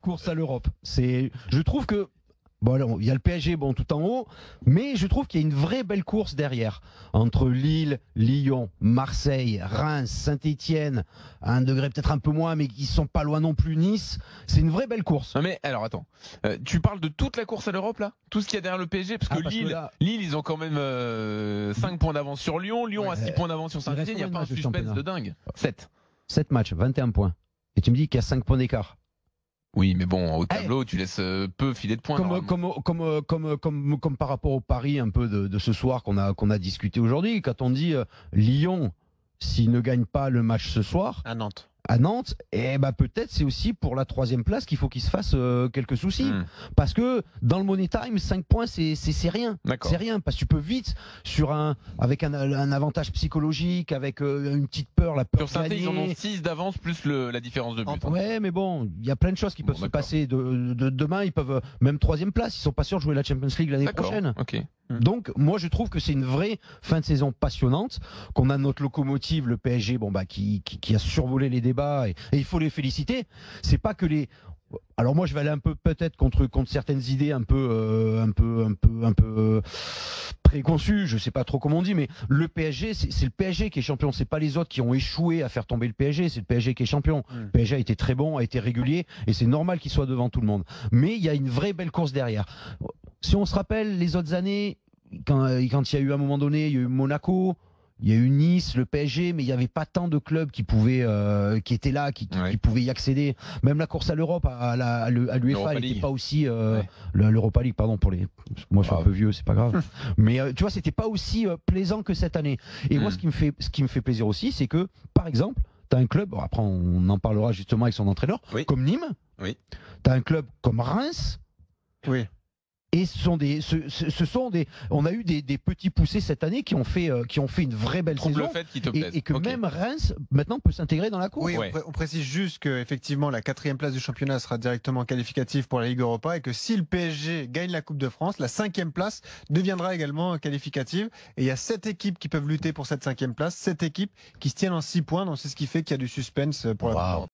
course à l'Europe. Je trouve que bon, alors, il y a le PSG tout en haut, mais je trouve qu'il y a une vraie belle course derrière. Entre Lille, Lyon, Marseille, Reims, Saint-Etienne, à un degré peut-être un peu moins, mais qui sont pas loin non plus, Nice. C'est une vraie belle course. Non mais alors attends, tu parles de toute la course à l'Europe là, tout ce qu'il y a derrière le PSG, parce que Lille, ils ont quand même 5 points d'avance sur Lyon, Lyon a 6 points d'avance sur Saint-Etienne, il n'y a pas un suspense de dingue. 7 matchs, 21 points. Et tu me dis qu'il y a 5 points d'écart. Oui, mais bon, au tableau, tu laisses peu filer de points. Comme par rapport au pari un peu de ce soir qu'on a discuté aujourd'hui, quand on dit Lyon, s'il ne gagne pas le match ce soir à Nantes, et peut-être c'est aussi pour la 3e place qu'il faut qu'il se fasse quelques soucis. Parce que dans le Money Time, 5 points c'est rien. C'est rien, parce que tu peux vite avec un avantage psychologique, avec une petite peur, la peur sur de gagner. Saint-Étienne, ils en ont 6 d'avance plus la différence de but. Ouais, mais bon, il y a plein de choses qui peuvent se passer. Demain, ils peuvent même 3e place, ils sont pas sûrs de jouer la Champions League l'année prochaine. Donc moi je trouve que c'est une vraie fin de saison passionnante, qu'on a notre locomotive, le PSG, qui a survolé les débats, et il faut les féliciter. C'est pas que les... Alors moi je vais aller un peu peut-être contre certaines idées un peu préconçues, je sais pas trop comment on dit, mais le PSG, c'est le PSG qui est champion, c'est pas les autres qui ont échoué à faire tomber le PSG, c'est le PSG qui est champion. Le PSG a été très bon, a été régulier, et c'est normal qu'il soit devant tout le monde. Mais il y a une vraie belle course derrière. Si on se rappelle les autres années, quand il y a eu à un moment donné, il y a eu Monaco, il y a eu Nice, le PSG, mais il n'y avait pas tant de clubs qui étaient là, qui pouvaient y accéder. Même la course à l'Europe, à l'UEFA, elle n'était pas aussi l'Europa League, pardon pour les. Moi, je suis un peu vieux, c'est pas grave. Mais tu vois, c'était pas aussi plaisant que cette année. Et moi, ce qui me fait plaisir aussi, c'est que, par exemple, t'as un club. Après, on en parlera justement avec son entraîneur, comme Nîmes. T'as un club comme Reims. Et on a eu des petits poussés cette année qui ont fait une vraie belle saison. Le fait qui te plaise. Et que même Reims maintenant peut s'intégrer dans la course. Oui, on précise juste que effectivement la 4e place du championnat sera directement qualificative pour la Ligue Europa, et que si le PSG gagne la Coupe de France, la 5e place deviendra également qualificative. Et il y a 7 équipes qui peuvent lutter pour cette 5e place, 7 équipes qui se tiennent en 6 points. Donc c'est ce qui fait qu'il y a du suspense pour la Coupe.